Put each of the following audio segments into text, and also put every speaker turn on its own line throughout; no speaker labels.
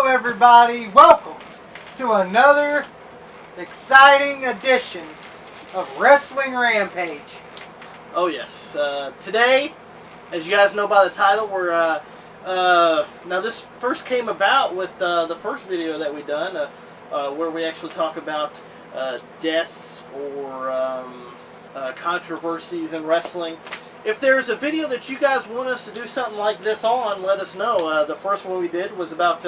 everybody. Welcome to another exciting edition of Wrestling Rampage.
Oh yes. Today, as you guys know by the title, we're now this first came about with the first video that we done, where we actually talk about deaths or controversies in wrestling. If there's a video that you guys want us to do something like this on, let us know. The first one we did was about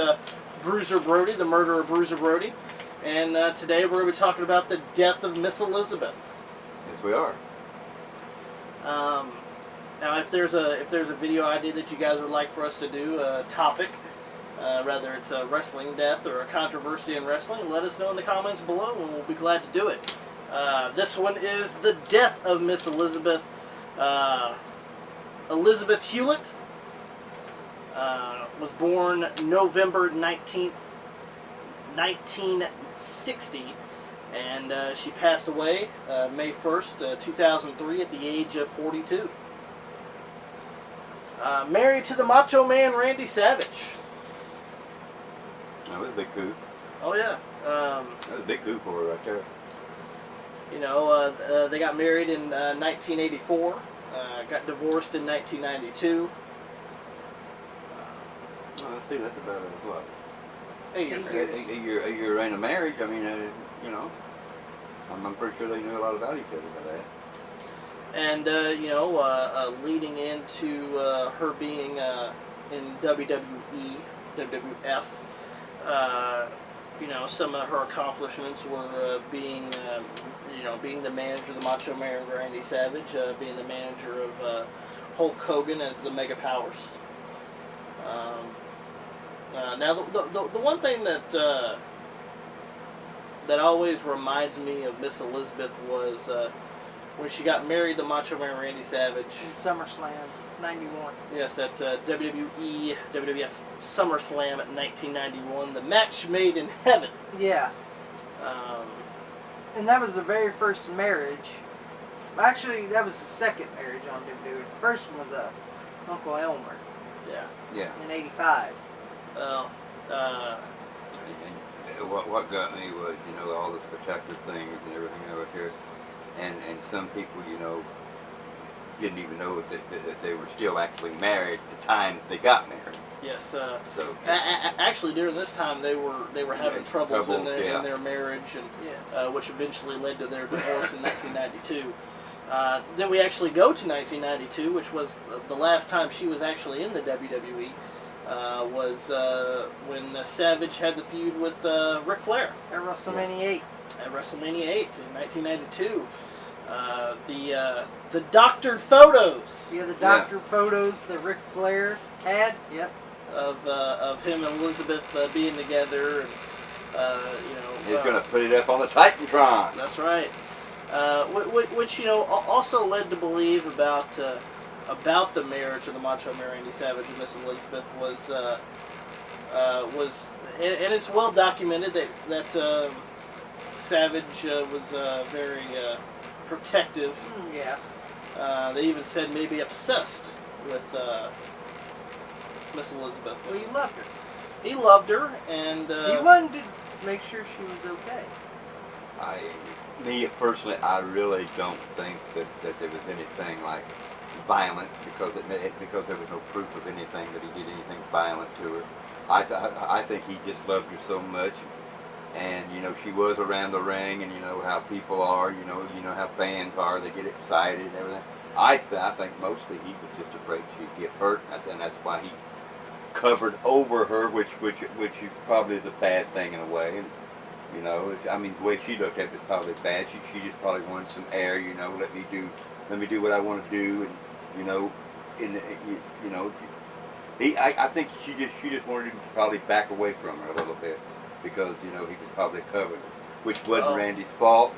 Bruiser Brody, the murder of Bruiser Brody, and today we're going to be talking about the death of Miss Elizabeth.
Yes, we are.
Now, if there's a video idea that you guys would like for us to do, a topic, whether it's a wrestling death or a controversy in wrestling, let us know in the comments below, and we'll be glad to do it. This one is the death of Miss Elizabeth. Elizabeth Hewlett was born November 19th, 1960, and she passed away May 1st, 2003 at the age of 42. Married to the Macho Man Randy Savage.
That was a big coup.
Oh yeah.
That was a big coup for her right there.
You know, they got married in 1984. Got divorced in 1992.
Well, see, that's about what?
8 years.
A year reign of marriage. I mean, you know, I'm pretty sure they knew a lot about each other by that.
And you know, leading into her being in WWE, WWF. You know, some of her accomplishments were being the manager of the Macho Man Randy Savage, being the manager of Hulk Hogan as the Mega Powers. Now, the one thing that always reminds me of Miss Elizabeth was when she got married to Macho Man Randy Savage.
In SummerSlam, 91.
Yes, at WWE, WWF SummerSlam at 1991. The match made in heaven.
Yeah. And that was the very first marriage. Actually, that was the second marriage on WWE. The first one was Uncle Elmer.
Yeah.
Yeah.
In 85.
Well,
And what got me was, you know, all this protective things and everything over here, and some people, you know, didn't even know that they were still actually married at the time that they got married.
yes.
So
Actually, during this time, they were having troubles in their marriage, and
Yes.
which eventually led to their divorce in 1992. Then we actually go to 1992, which was the last time she was actually in the WWE. Was when Savage had the feud with Ric Flair
At WrestleMania 8.
at WrestleMania 8 in 1992. The doctored photos
Yeah, the doctor photos that Ric Flair had. Yep.
of him and Elizabeth being together, and you know,
he's gonna put it up on the Titantron.
that's right. Which you know also led to believe about the marriage of the Macho Man Randy Savage and Miss Elizabeth was and it's well documented that Savage was very protective.
Yeah.
They even said maybe obsessed with Miss Elizabeth.
Well, he loved her.
He loved her, and
He wanted to make sure she was okay.
Me personally, I really don't think that there was anything like violent because there was no proof of anything that he did anything violent to her. I think he just loved her so much, and you know she was around the ring, and you know how people are, you know how fans are, they get excited and everything. I think mostly he was just afraid she'd get hurt, and that's why he covered over her, which probably is a bad thing in a way. And, you know, I mean, the way she looked at it was probably bad. She just probably wanted some air, you know. Let me do what I want to do, and you know, I think she just wanted him to probably back away from her a little bit because you know he was probably covered, which wasn't Randy's fault.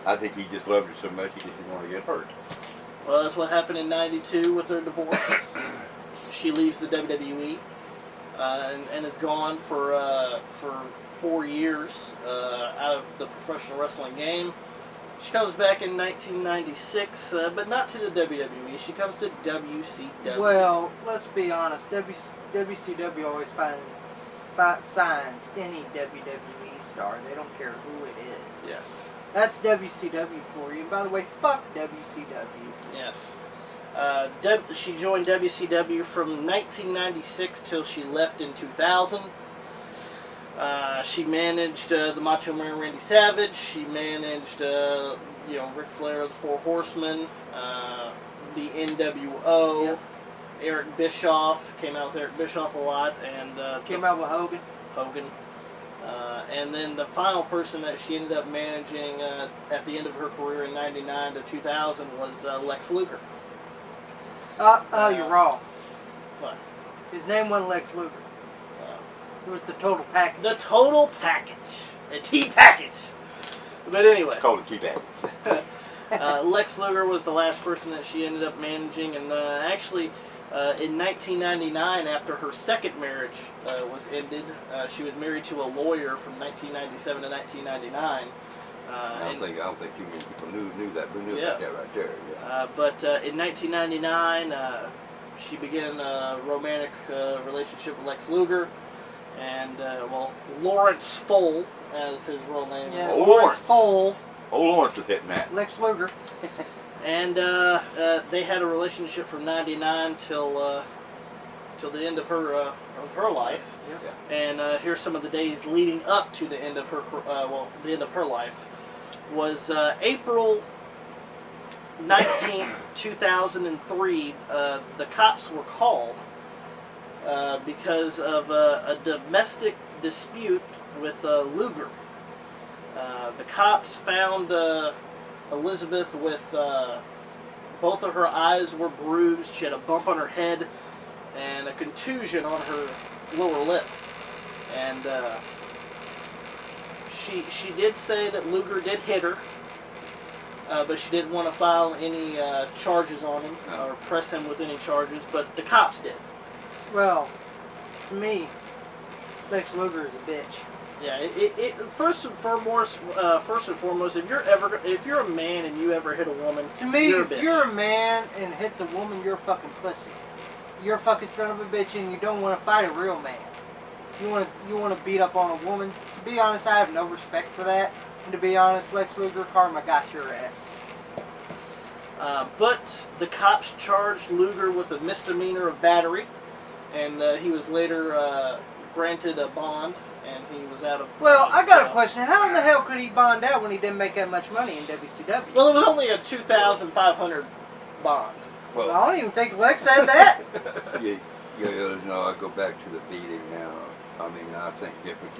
I think he just loved her so much he just didn't want to get hurt.
well, that's what happened in '92 with their divorce. She leaves the WWE and is gone for 4 years out of the professional wrestling game. She comes back in 1996, but not to the WWE. She comes to WCW.
Well, let's be honest. WCW always signs any WWE star. They don't care who it is.
Yes.
That's WCW for you. And by the way, fuck WCW.
Yes. She joined WCW from 1996 till she left in 2000. She managed the Macho Man Randy Savage. She managed, Ric Flair, the Four Horsemen, the NWO.
Yep.
Eric Bischoff, came out with Eric Bischoff a lot, and
Came out with Hogan.
And then the final person that she ended up managing at the end of her career in '99 to 2000 was Lex Luger.
You're wrong.
What?
His name wasn't Lex Luger. It was the total package.
The total package. A T package. But anyway.
Called a T-Bag.
Lex Luger was the last person that she ended up managing, and actually, in 1999, after her second marriage was ended, she was married to a lawyer from 1997 to 1999.
I don't think too many people knew that. Who knew
Yeah.
about that right there? Yeah.
But in 1999, she began a romantic relationship with Lex Luger, and Lawrence Fole, as his real name.
Yes,
Oh,
Lawrence Fole.
Oh, Lawrence is hitting that.
Lex Luger.
And they had a relationship from '99 till the end of her life.
Yep.
And here's some of the days leading up to the end of the end of her life. Was April 19th, 2003. The cops were called because of a domestic dispute with Luger. The cops found Elizabeth with both of her eyes were bruised. She had a bump on her head and a contusion on her lower lip. And she did say that Luger did hit her, but she didn't want to file any charges on him or press him with any charges, but the cops did.
Well, to me, Lex Luger is a bitch.
Yeah, first and foremost, if you're a man and you ever hit a woman,
To me,
you're a
if
bitch.
you're a man and hits a woman, you're a fucking pussy. You're a fucking son of a bitch, and you don't want to fight a real man. You want to beat up on a woman. To be honest, I have no respect for that. And to be honest, Lex Luger, karma got your ass.
But the cops charged Luger with a misdemeanor of battery, and he was later granted a bond, and he was out of...
Well, I got a question. How in the hell could he bond out when he didn't make that much money in WCW?
Well, it was only a $2,500 bond.
Well, I don't even think Lex had that.
No, I go back to the beating now. I mean, I think different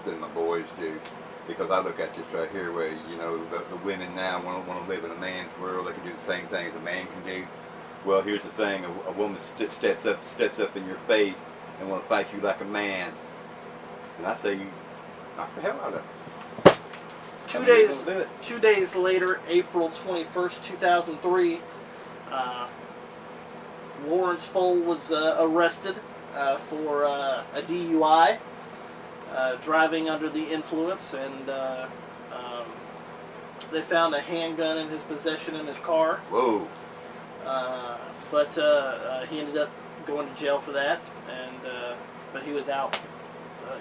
than my boys do. Because I look at this right here where, the women now want to live in a man's world. They can do the same thing as a man can do. Well, here's the thing. A woman steps up in your face and want to fight you like a man. And I say, you knock the hell out of her.
2 days later, April 21st, 2003, Lawrence Fole was arrested for a DUI, driving under the influence, and they found a handgun in his possession in his car.
Whoa.
But he ended up going to jail for that, and but he was out.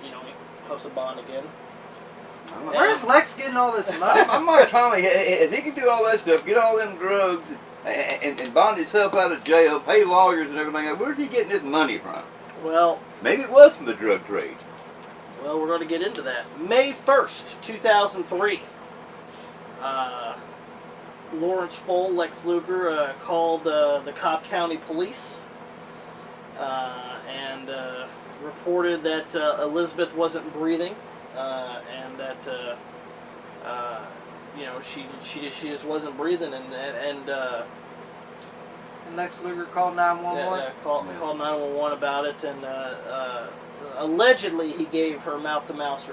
He posted bond again.
Where's Lex getting all this money?
I'm not telling you, if he can do all that stuff, get all them drugs, and bond himself out of jail, pay lawyers and everything, where's he getting this money from?
Well,
maybe it was from the drug trade.
Well, we're going to get into that. May 1st, 2003. Lawrence Fole, Lex Luger, called the Cobb County Police and reported that Elizabeth wasn't breathing, and that she just wasn't breathing, and
Lex Luger called 911.
Called 911 about it, and allegedly he gave her mouth-to-mouth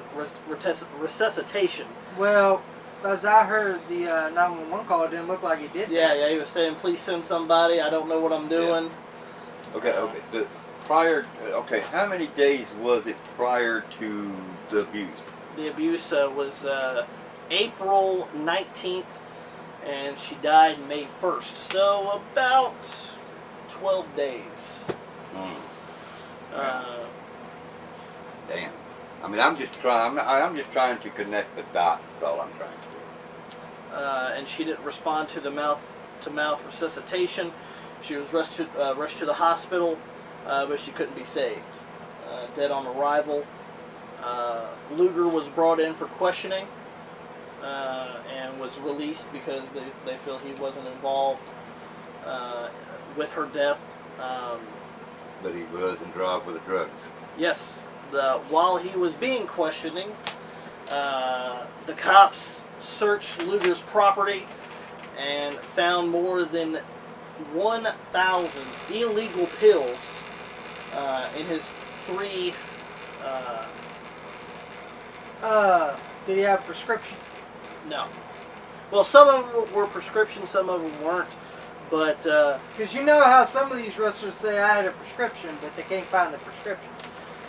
resuscitation.
Well, as I heard, the 911 call, it didn't look like he did.
Yeah, he was saying, "Please send somebody. I don't know what I'm doing."
Yeah. Okay. How many days was it prior to the abuse?
The abuse was April 19th, and she died May 1st. So about 12 days.
damn. I mean, I'm just trying to connect the dots. That's all I'm trying to do.
And she didn't respond to the mouth-to-mouth resuscitation. She was rushed to the hospital, but she couldn't be saved. Dead on arrival. Luger was brought in for questioning and was released because they feel he wasn't involved with her death.
But he was involved with the drugs.
Yes. While he was being questioning, the cops searched Luger's property and found more than 1,000 illegal pills in his 3.
Did he have a prescription?
No. Well, some of them were prescription, some of them weren't. But
because you know how some of these wrestlers say I had a prescription, but they can't find the prescription.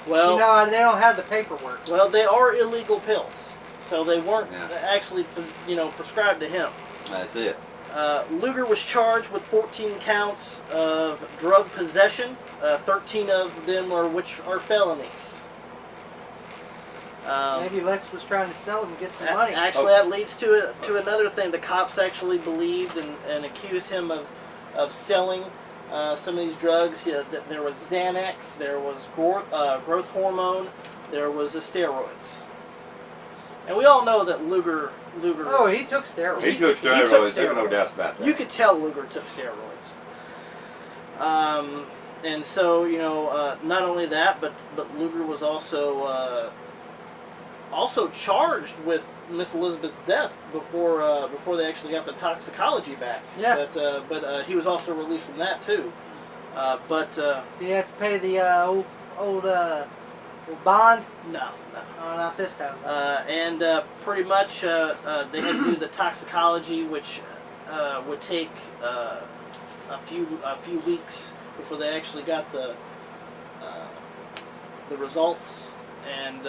well,
You know, they don't have the paperwork.
well, they are illegal pills, so they weren't actually, prescribed to him.
That's it.
Luger was charged with 14 counts of drug possession. 13 of them which are felonies.
Maybe Lex was trying to sell them and get some money.
Actually, that leads to another thing. The cops actually believed and accused him of selling some of these drugs. There was Xanax, there was growth hormone, there was the steroids. And we all know that Luger.
Oh, he took steroids.
He took steroids. There's no doubt about that.
You could tell Luger took steroids. And so, not only that, but Luger was also charged with Miss Elizabeth's death before they actually got the toxicology back.
Yeah.
But he was also released from that too.
Did he have to pay the old bond?
No.
Oh, not this time.
And pretty much they had to do the toxicology, which would take a few weeks before they actually got the results. And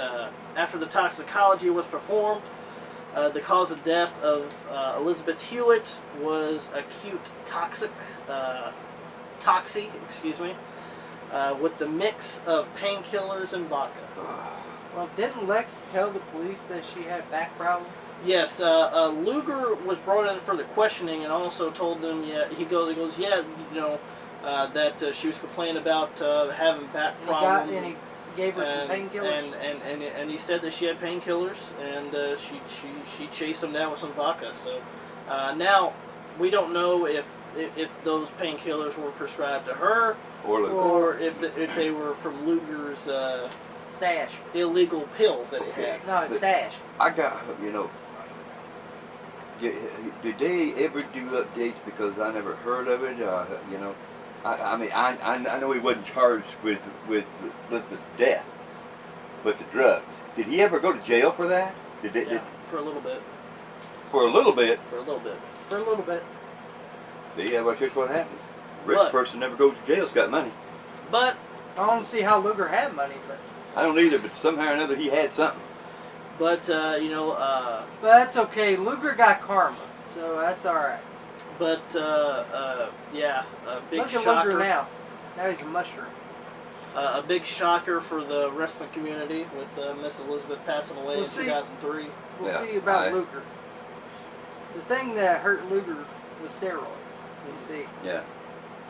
after the toxicology was performed, the cause of death of Elizabeth Hewlett was acute toxy, with the mix of painkillers and vodka.
Well, didn't Lex tell the police that she had back problems?
Yes, Luger was brought in for the questioning and also told them, that she was complaining about having back problems.
And he gave her some painkillers?
And he said that she had painkillers, and she chased him down with some vodka. So now we don't know if those painkillers were prescribed to her or if they were from Luger's
stash.
Illegal pills that he had.
No, stash.
I got, did they ever do updates, because I never heard of it, I know he wasn't charged with Elizabeth's death, but the drugs. Did he ever go to jail for that?
For a little bit.
For a little bit?
For a little bit.
For a little bit.
See, that's just what happens. Rich person never goes to jail, has got money.
But
I don't see how Luger had money, but
I don't either, but somehow or another he had something.
But,
but that's okay. Luger got karma, so that's alright.
But, a big
Look at
shocker.
Luger now. Now he's a mushroom.
A big shocker for the wrestling community with Miss Elizabeth passing away in 2003.
We'll see about Luger. The thing that hurt Luger was steroids. You see.
Yeah.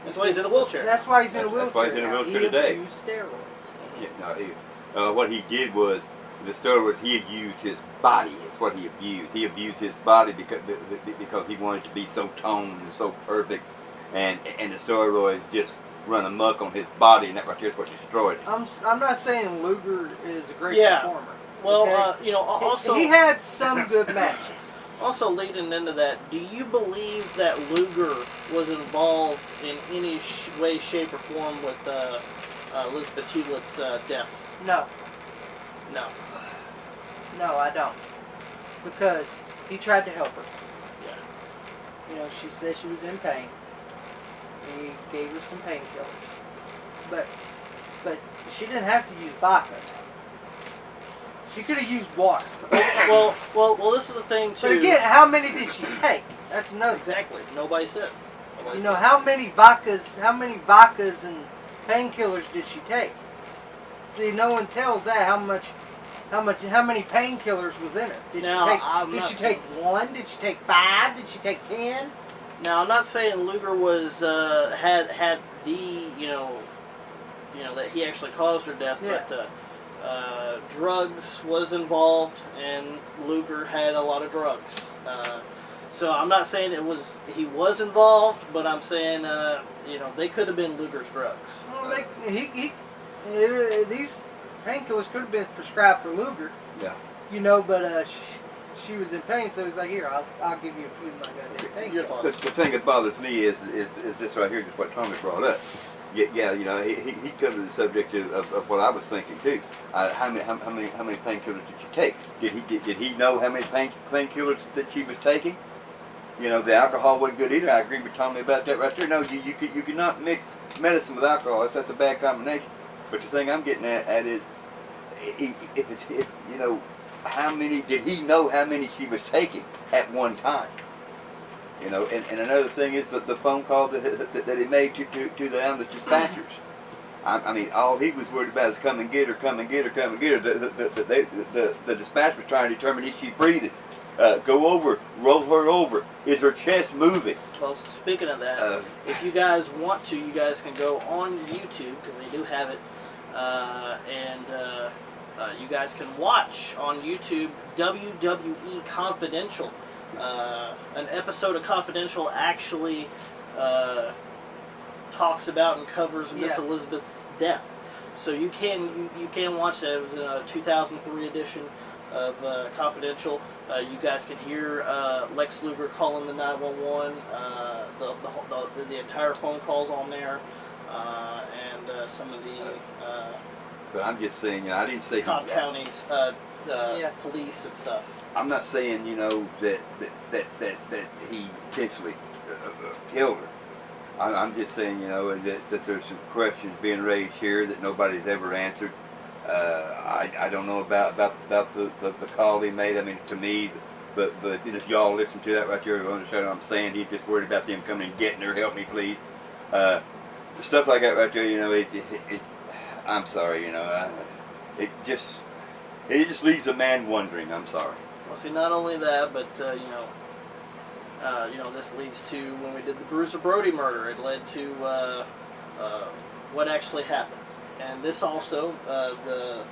That's why he's in a wheelchair.
That's why he's in a wheelchair.
That's why he's in a wheelchair
he
today.
He abused steroids.
Yeah, no, what he did was, the steroids, he abused his body. That's what he abused. He abused his body because he wanted to be so toned and so perfect, and the steroids just run amok on his body, and that's what destroyed it.
I'm not saying Luger is a great performer.
Well,
okay?
also
he had some good matches.
Also, leading into that, do you believe that Luger was involved in any way, shape, or form with Elizabeth Hewlett's death?
No.
No.
No, I don't. Because he tried to help her.
Yeah.
She said she was in pain. And he gave her some painkillers. But she didn't have to use vodka. She could have used water.
Well, this is the thing too.
But again, how many did she take? That's another.
Exactly. Nobody said.
How many vodkas and painkillers did she take? See, no one tells that how many painkillers was in her. Did she take 1? Did she take 5? Did she take 10?
Now, I'm not saying Luger was had the that he actually caused her death,
Yeah.
but drugs was involved, and Luger had a lot of drugs. So I'm not saying he was involved, but I'm saying they could have been Luger's drugs.
Well, these painkillers could have been prescribed for Luger.
Yeah.
But she was in pain, so he's like, here, I'll give you a few of my goddamn painkillers.
Your thoughts?
The thing that bothers me is this right here, just what Tommy brought up. Yeah, he covered the subject of what I was thinking too. How many painkillers did she take? Did he know how many painkillers that she was taking? The alcohol wasn't good either. I agree with Tommy about that right there. No, you cannot mix medicine with alcohol. That's a bad combination. But the thing I'm getting at is, how many did he know how many she was taking at one time? And another thing is the phone call that he made to the ambulance dispatchers. I mean, all he was worried about is come and get her, come and get her, come and get her. The dispatcher was trying to determine if she's breathing. Go over, roll her over. Is her chest moving?
Well, speaking of that, if you guys want to, you guys can go on YouTube, because they do have it, and you guys can watch on YouTube WWE Confidential. An episode of Confidential actually talks about and covers Miss Elizabeth's death. So you can watch that. It was a 2003 edition of Confidential. You guys can hear Lex Luger calling the 911. The entire phone calls on there, and some of the.
But I'm just saying, I didn't say
Cobb County's police and stuff.
I'm not saying, that he intentionally killed her. I'm just saying, that there's some questions being raised here that nobody's ever answered. I don't know about the call he made. I mean, to me, but if y'all listen to that right there, you'll understand what I'm saying. He's just worried about them coming and getting her. Help me, please. Stuff like that right there, I'm sorry, it just leaves a man wondering. I'm sorry.
Well, see, not only that, but this leads to when we did the Bruiser Brody murder. It led to what actually happened, and this also the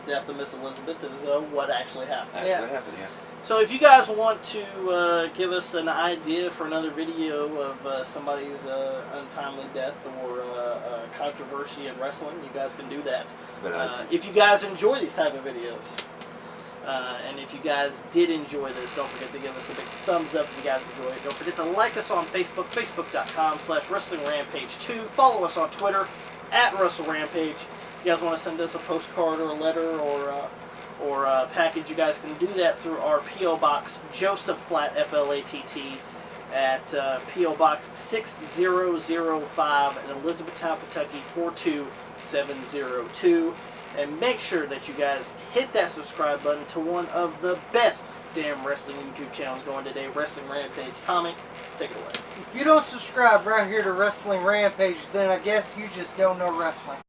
death of Miss Elizabeth is what actually happened.
What happened? Yeah.
So if you guys want to give us an idea for another video of somebody's untimely death or controversy in wrestling, you guys can do that. If you guys enjoy these type of videos, and if you guys did enjoy this, don't forget to give us a big thumbs up if you guys enjoy it. Don't forget to like us on Facebook, facebook.com/WrestlingRampage2. Follow us on Twitter, @WrestleRampage. If you guys want to send us a postcard or a letter or a package, you guys can do that through our P.O. Box, Joseph Flatt, F-L-A-T-T, at P.O. Box 6005 in Elizabethtown, Kentucky, 42702. And make sure that you guys hit that subscribe button to one of the best damn wrestling YouTube channels going today, Wrestling Rampage. Tommy, take it away.
If you don't subscribe right here to Wrestling Rampage, then I guess you just don't know wrestling.